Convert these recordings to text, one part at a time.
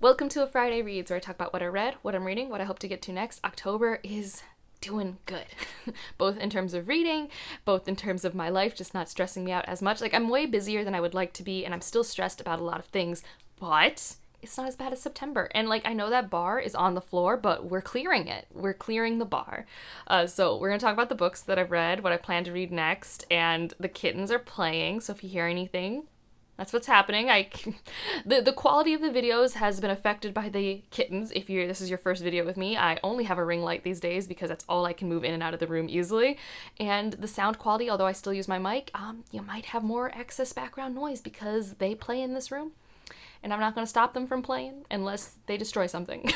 Welcome to A Friday Reads, where I talk about what I read, what I'm reading, what I hope to get to next. October is doing good, both in terms of reading, both in terms of my life just not stressing me out as much. Like, I'm way busier than I would like to be, and I'm still stressed about a lot of things, but it's not as bad as September. And like, I know that bar is on the floor, but we're clearing it. We're clearing the bar. So we're gonna talk about the books that I've read, what I plan to read next, and the kittens are playing, so if you hear anything, that's what's happening. The quality of the videos has been affected by the kittens. If this is your first video with me, I only have a ring light these days because that's all I can move in and out of the room easily. And the sound quality, although I still use my mic, you might have more excess background noise because they play in this room. And I'm not going to stop them from playing unless they destroy something.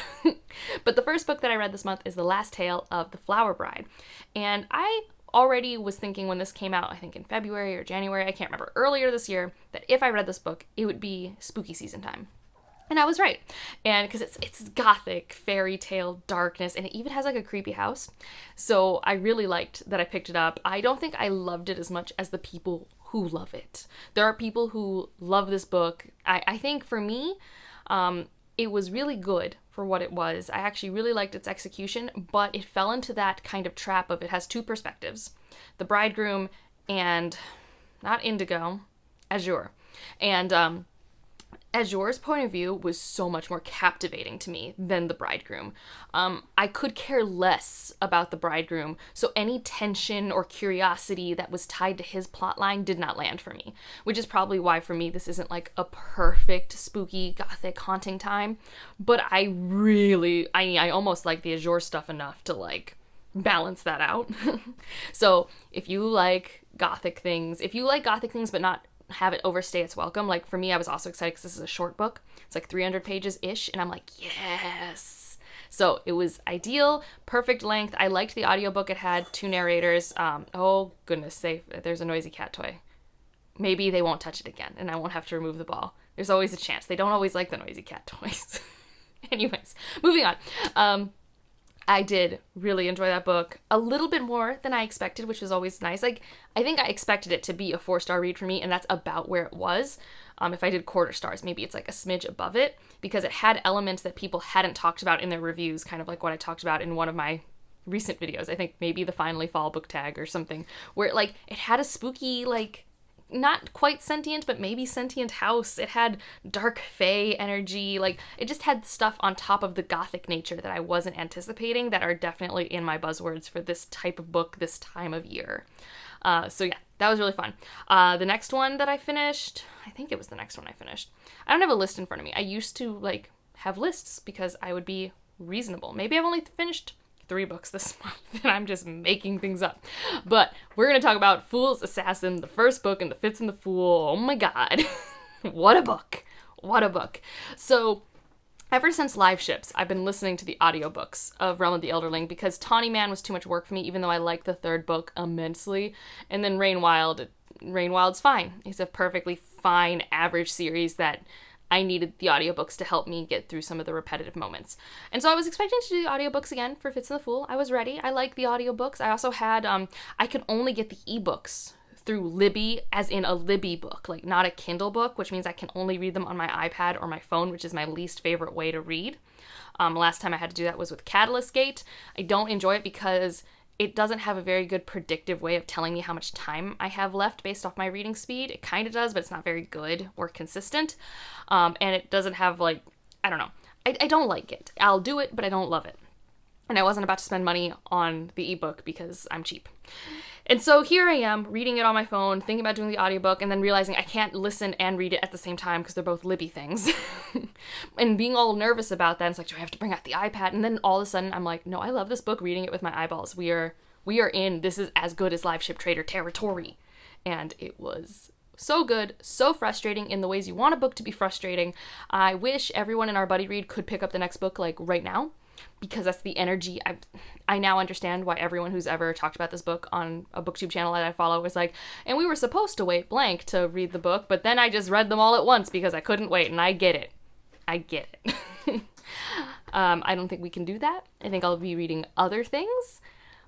But the first book that I read this month is The Last Tale of the Flower Bride. And I already was thinking when this came out, I think in February or January, I can't remember, earlier this year, that if I read this book, it would be spooky season time. And I was right. And because it's gothic, fairy tale, darkness, and it even has like a creepy house. So I really liked that I picked it up. I don't think I loved it as much as the people who love it. There are people who love this book. I think for me, it was really good for what it was. I actually really liked its execution, but it fell into that kind of trap of it has two perspectives. The bridegroom and, not Indigo, Azure. And Azure's point of view was so much more captivating to me than the bridegroom. I could care less about the bridegroom, so any tension or curiosity that was tied to his plotline did not land for me, which is probably why for me this isn't like a perfect spooky gothic haunting time, but I almost like the Azure stuff enough to like balance that out. So if you like gothic things but not have it overstay its welcome. Like for me, I was also excited because this is a short book. It's like 300 pages-ish, and I'm like, yes! So it was ideal, perfect length. I liked the audiobook. It had two narrators. Oh goodness, there's a noisy cat toy. Maybe they won't touch it again, and I won't have to remove the ball. There's always a chance. They don't always like the noisy cat toys. Anyways, moving on. I did really enjoy that book a little bit more than I expected, which was always nice. Like, I think I expected it to be a 4-star read for me, and that's about where it was. If I did quarter stars, maybe it's like a smidge above it, because it had elements that people hadn't talked about in their reviews, kind of like what I talked about in one of my recent videos. I think maybe the Finally Fall book tag or something, where like it had a spooky, like, not quite sentient, but maybe sentient house. It had dark fae energy. Like, it just had stuff on top of the gothic nature that I wasn't anticipating that are definitely in my buzzwords for this type of book this time of year. So yeah, that was really fun. The next one that I finished, I think it was the next one I finished. I don't have a list in front of me. I used to like have lists because I would be reasonable. Maybe I've only finished 3 books this month, and I'm just making things up. But we're going to talk about Fool's Assassin, the first book in the Fitz and the Fool. Oh my god. What a book. What a book. So, ever since Live Ships, I've been listening to the audiobooks of Realm of the Elderling because Tawny Man was too much work for me, even though I like the 3rd book immensely. And then Wilde's fine. It's a perfectly fine, average series that I needed the audiobooks to help me get through some of the repetitive moments. And so I was expecting to do the audiobooks again for Fitz and the Fool. I was ready. I like the audiobooks. I also had, I could only get the ebooks through Libby, as in a Libby book, like not a Kindle book, which means I can only read them on my iPad or my phone, which is my least favorite way to read. Last time I had to do that was with Catalyst Gate. I don't enjoy it because it doesn't have a very good predictive way of telling me how much time I have left based off my reading speed. It kind of does, but it's not very good or consistent. And it doesn't have, like, I don't know. I don't like it. I'll do it, but I don't love it. And I wasn't about to spend money on the ebook because I'm cheap. And so here I am, reading it on my phone, thinking about doing the audiobook, and then realizing I can't listen and read it at the same time because they're both Libby things. And being all nervous about that, it's like, do I have to bring out the iPad? And then all of a sudden, I'm like, no, I love this book, reading it with my eyeballs. We are in, this is as good as Live Ship Trader territory. And it was so good, so frustrating in the ways you want a book to be frustrating. I wish everyone in our buddy read could pick up the next book, like, right now, because that's the energy. I now understand why everyone who's ever talked about this book on a booktube channel that I follow was like, and we were supposed to wait blank to read the book, but then I just read them all at once because I couldn't wait, and I get it. I get it. I don't think we can do that. I think I'll be reading other things,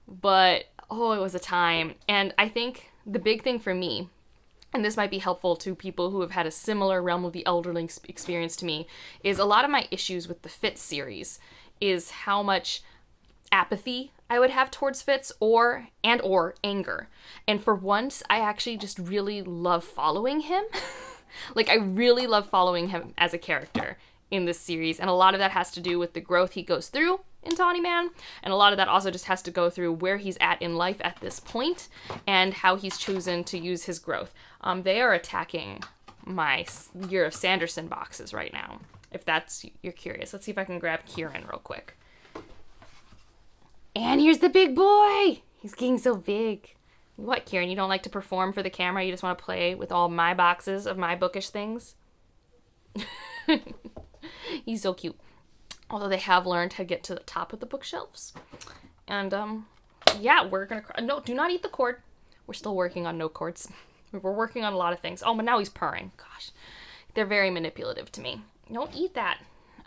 but oh, it was a time. And I think the big thing for me and this might be helpful to people who have had a similar Realm of the Elderling experience to me, is a lot of my issues with the Fitz series is how much apathy I would have towards Fitz or anger. And for once, I actually just really love following him. Like, I really love following him as a character in this series, and a lot of that has to do with the growth he goes through in Tawny Man, and a lot of that also just has to go through where he's at in life at this point and how he's chosen to use his growth. They are attacking my Year of Sanderson boxes right now, if you're curious. Let's see if I can grab Kieran real quick. And here's the big boy! He's getting so big. What, Kieran, you don't like to perform for the camera? You just want to play with all my boxes of my bookish things? He's so cute. Although they have learned to get to the top of the bookshelves. And, yeah, we're gonna... No, do not eat the cord. We're still working on no cords. We're working on a lot of things. Oh, but now he's purring. Gosh. They're very manipulative to me. Don't eat that.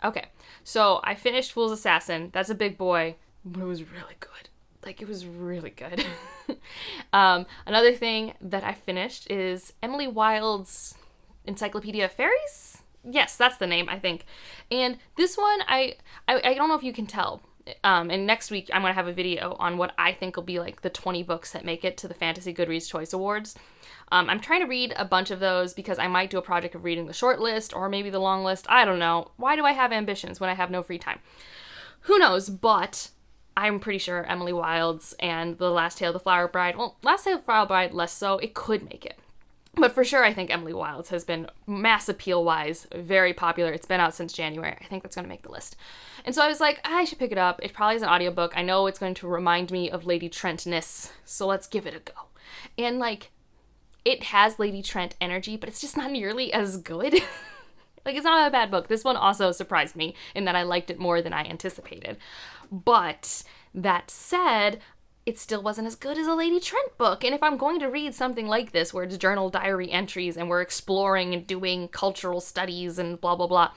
Okay, so I finished Fool's Assassin. That's a big boy, but it was really good. Like, it was really good. Another thing that I finished is Emily Wilde's Encyclopedia of Fairies? Yes, that's the name, I think. And this one, I don't know if you can tell. And next week, I'm going to have a video on what I think will be like the 20 books that make it to the Fantasy Goodreads Choice Awards. I'm trying to read a bunch of those because I might do a project of reading the short list or maybe the long list. I don't know. Why do I have ambitions when I have no free time? Who knows? But I'm pretty sure Emily Wilde's and The Last Tale of the Flower Bride, well, Last Tale of the Flower Bride less so, it could make it. But for sure, I think Emily Wilde's has been, mass appeal-wise, very popular. It's been out since January. I think that's going to make the list. And so I was like, I should pick it up. It probably is an audiobook. I know it's going to remind me of Lady Trent-ness, so let's give it a go. And, like, it has Lady Trent energy, but it's just not nearly as good. Like, it's not a bad book. This one also surprised me in that I liked it more than I anticipated. But that said, it still wasn't as good as a Lady Trent book. And if I'm going to read something like this, where it's journal diary entries and we're exploring and doing cultural studies and blah, blah, blah,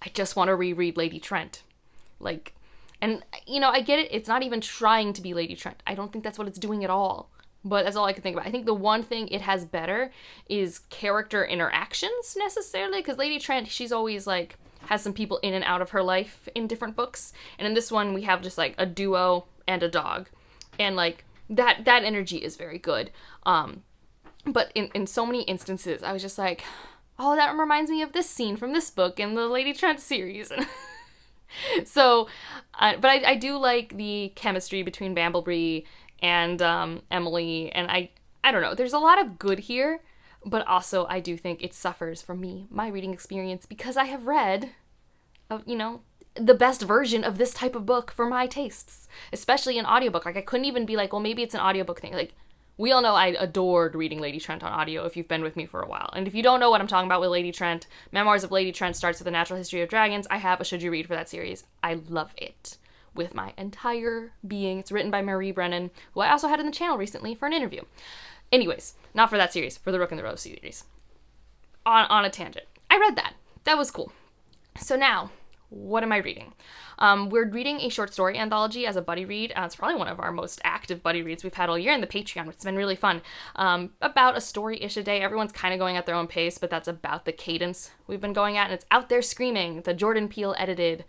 I just want to reread Lady Trent. Like, and, you know, I get it. It's not even trying to be Lady Trent. I don't think that's what it's doing at all. But that's all I can think about. I think the one thing it has better is character interactions, necessarily, because Lady Trent, she's always, like, has some people in and out of her life in different books. And in this one, we have just, like, a duo and a dog. And, like, that energy is very good. But in so many instances, I was just like, oh, that reminds me of this scene from this book in the Lady Trent series. So, but I do like the chemistry between Bamblebee and Emily, and I don't know, there's a lot of good here, but also I do think it suffers from my reading experience, because I have read, you know, the best version of this type of book for my tastes, especially an audiobook. Like, I couldn't even be like, well, maybe it's an audiobook thing. Like, we all know I adored reading Lady Trent on audio if you've been with me for a while. And if you don't know what I'm talking about with Lady Trent, Memoirs of Lady Trent starts with The Natural History of Dragons. I have a Should You Read for that series. I love it with my entire being. It's written by Marie Brennan, who I also had in the channel recently for an interview. Anyways, not for that series, for the Rook and the Rose series. On a tangent. I read that. That was cool. So now, what am I reading? We're reading a short story anthology as a buddy read. It's probably one of our most active buddy reads we've had all year in the Patreon, which has been really fun. About a story-ish a day. Everyone's kind of going at their own pace, but that's about the cadence we've been going at, and it's Out There Screaming, the Jordan Peele edited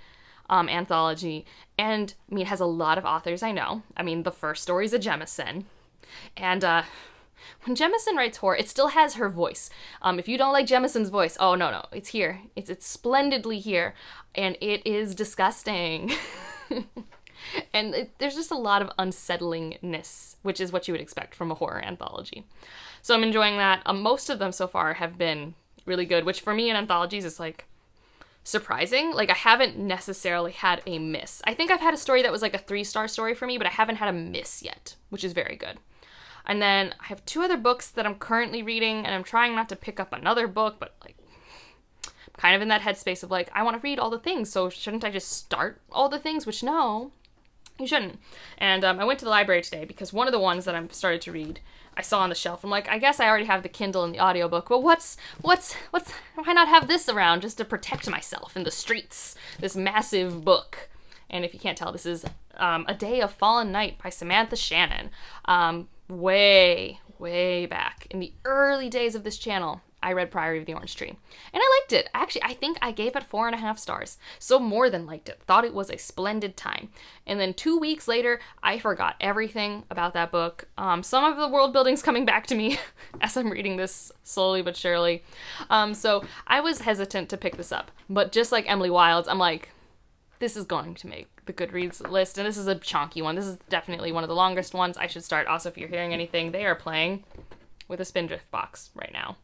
anthology. And, I mean, it has a lot of authors I know. I mean, the first story is a Jemison. And, when Jemison writes horror, it still has her voice. If you don't like Jemison's voice, oh, no, it's here. It's splendidly here. And it is disgusting. And there's just a lot of unsettlingness, which is what you would expect from a horror anthology. So I'm enjoying that. Most of them so far have been really good, which for me in anthologies is, like, surprising. Like, I haven't necessarily had a miss. I think I've had a story that was, like, a 3-star story for me, but I haven't had a miss yet, which is very good. And then I have 2 other books that I'm currently reading, and I'm trying not to pick up another book, but, like, I'm kind of in that headspace of, like, I want to read all the things, so shouldn't I just start all the things? Which, no, you shouldn't. And I went to the library today because one of the ones that I've started to read, I saw on the shelf. I'm like, I guess I already have the Kindle and the audiobook, but why not have this around just to protect myself in the streets? This massive book. And if you can't tell, this is A Day of Fallen Night by Samantha Shannon. Way way back in the early days of this channel, I read Priory of the Orange Tree. And I liked it. Actually, I think I gave it 4.5 stars. So more than liked it. Thought it was a splendid time. And then 2 weeks later, I forgot everything about that book. Some of the world building's coming back to me as I'm reading this slowly but surely. So I was hesitant to pick this up. But just like Emily Wilde's, I'm like, this is going to make the Goodreads list. And this is a chunky one. This is definitely one of the longest ones. I should start. Also, if you're hearing anything, they are playing with a Spindrift box right now.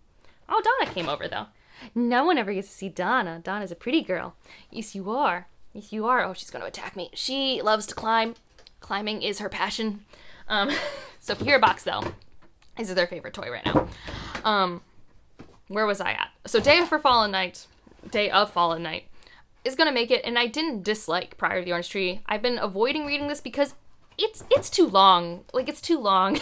Oh, Donna came over, though. No one ever gets to see Donna. Donna's a pretty girl. Yes, you are. Yes, you are. Oh, she's going to attack me. She loves to climb. Climbing is her passion. So if you hear a box, though, this is their favorite toy right now. Where was I at? So Day of Fallen Night is going to make it, and I didn't dislike Priory of the Orange Tree. I've been avoiding reading this because it's too long. Like, it's too long.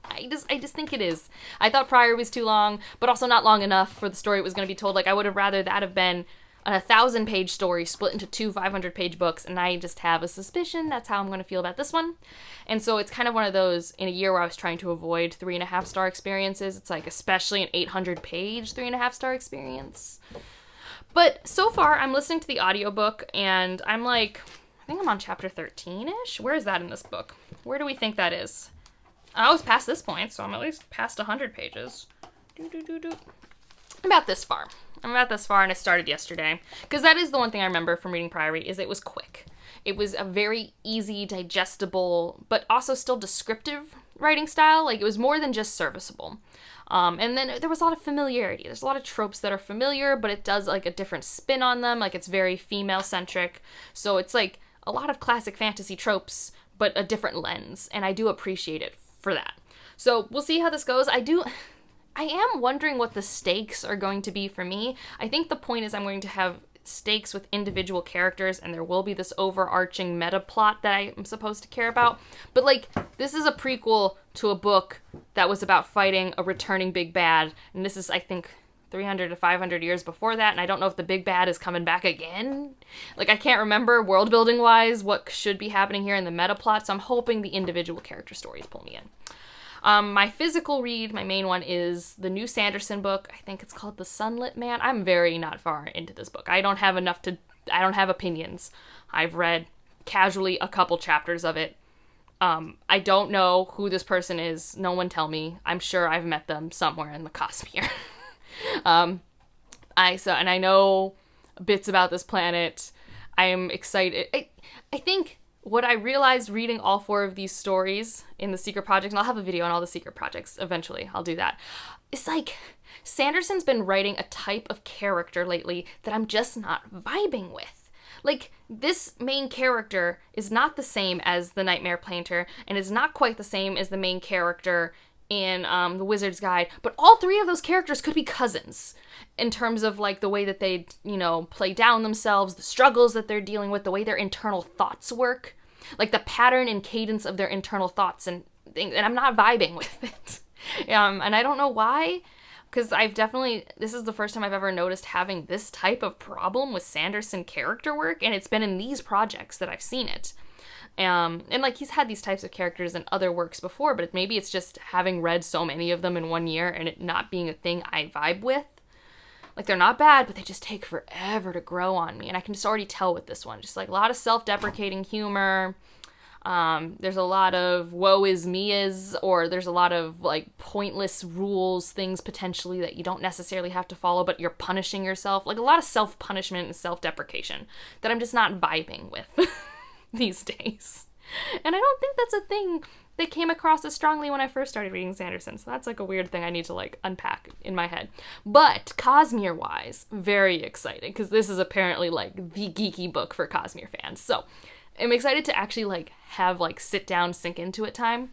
I just think it is. I thought Priory was too long, but also not long enough for the story it was going to be told. Like, I would have rather that have been a 1,000-page story split into 2 500-page books, and I just have a suspicion that's how I'm going to feel about this one. And so it's kind of one of those, in a year where I was trying to avoid 3.5-star experiences, it's like, especially an 800-page 3.5-star experience. But so far, I'm listening to the audiobook, and I'm like, I think I'm on chapter 13-ish? Where is that in this book? Where do we think that is? I was past this point, so I'm at least past 100 pages. I'm about this far. And I started yesterday. Because that is the one thing I remember from reading Priory, is it was quick. It was a very easy, digestible, but also still descriptive writing style. Like, it was more than just serviceable. And then there was a lot of familiarity. There's a lot of tropes that are familiar, but it does, like, a different spin on them. Like, it's very female-centric. So it's, like, a lot of classic fantasy tropes, but a different lens. And I do appreciate it for that. So we'll see how this goes. I am wondering what the stakes are going to be for me. I think the point is I'm going to have stakes with individual characters, and there will be this overarching meta plot that I am supposed to care about. But, like, this is a prequel to a book that was about fighting a returning big bad, and this is, I think, 300 to 500 years before that, and I don't know if the big bad is coming back again. Like, I can't remember, world-building-wise, what should be happening here in the meta plot, so I'm hoping the individual character stories pull me in. My physical read, my main one, is the new Sanderson book. I think it's called The Sunlit Man. I'm very not far into this book. I don't have opinions. I've read casually a couple chapters of it. I don't know who this person is. No one tell me. I'm sure I've met them somewhere in the Cosmere. I know bits about this planet. I am excited. I think what I realized reading all 4 of these stories in the Secret Project, and I'll have a video on all the Secret Projects eventually, I'll do that. It's like, Sanderson's been writing a type of character lately that I'm just not vibing with. Like, this main character is not the same as the Nightmare Painter, and is not quite the same as the main character in The Wizard's Guide, but all 3 of those characters could be cousins in terms of, like, the way that they, play down themselves, the struggles that they're dealing with, the way their internal thoughts work, like the pattern and cadence of their internal thoughts, and I'm not vibing with it. And I don't know why, because this is the first time I've ever noticed having this type of problem with Sanderson character work, and it's been in these projects that I've seen it. And, like, he's had these types of characters in other works before, but maybe it's just having read so many of them in 1 year and it not being a thing I vibe with. Like, they're not bad, but they just take forever to grow on me. And I can just already tell with this one. Just, like, a lot of self-deprecating humor. There's a lot of woe is me-is, or there's a lot of, like, pointless rules, things potentially that you don't necessarily have to follow, but you're punishing yourself. Like, a lot of self-punishment and self-deprecation that I'm just not vibing with these days. And I don't think that's a thing that came across as strongly when I first started reading Sanderson, so that's, like, a weird thing I need to, like, unpack in my head. But, Cosmere-wise, very excited, because this is apparently, like, the geeky book for Cosmere fans. So, I'm excited to actually, like, have, like, sit down, sink into it time.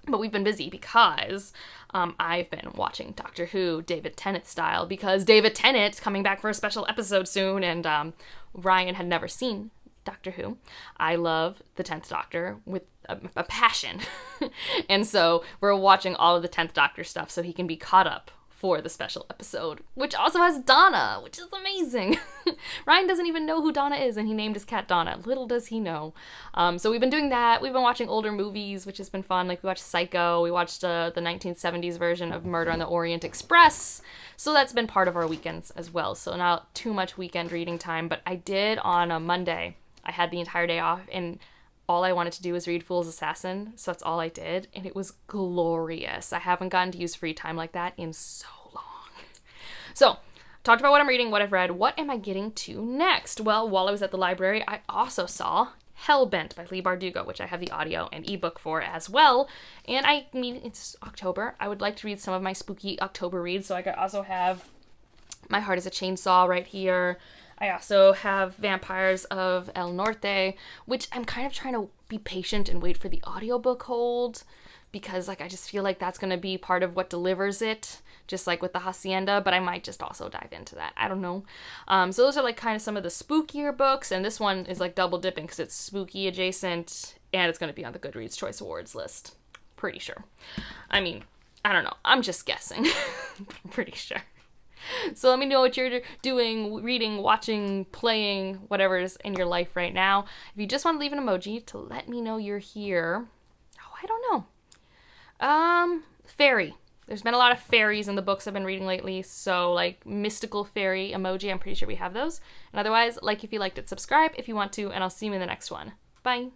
But we've been busy because I've been watching Doctor Who, David Tennant style, because David Tennant's coming back for a special episode soon, and Ryan had never seen Doctor Who. I love the 10th Doctor with a passion. And so we're watching all of the 10th Doctor stuff so he can be caught up for the special episode, which also has Donna, which is amazing. Ryan doesn't even know who Donna is, and he named his cat Donna. Little does he know. So we've been doing that. We've been watching older movies, which has been fun. Like, we watched Psycho. We watched the 1970s version of Murder on the Orient Express. So that's been part of our weekends as well. So not too much weekend reading time, but I did on a Monday. I had the entire day off, and all I wanted to do was read Fool's Assassin, so that's all I did, and it was glorious. I haven't gotten to use free time like that in so long. So, talked about what I'm reading, what I've read. What am I getting to next? Well, while I was at the library, I also saw Hellbent by Leigh Bardugo, which I have the audio and ebook for as well. And I mean, it's October. I would like to read some of my spooky October reads, so I could also have My Heart is a Chainsaw right here. I also have Vampires of El Norte, which I'm kind of trying to be patient and wait for the audiobook hold, because like I just feel like that's going to be part of what delivers it, just like with the Hacienda, but I might just also dive into that. I don't know. So those are like kind of some of the spookier books, and this one is like double dipping because it's spooky adjacent and it's going to be on the Goodreads Choice Awards list. Pretty sure. I mean, I don't know. I'm just guessing. I'm pretty sure. So let me know what you're doing, reading, watching, playing, whatever is in your life right now. If you just want to leave an emoji to let me know you're here. Oh, I don't know. Fairy. There's been a lot of fairies in the books I've been reading lately, so like mystical fairy emoji, I'm pretty sure we have those. And otherwise, like if you liked it, subscribe if you want to, and I'll see you in the next one. Bye.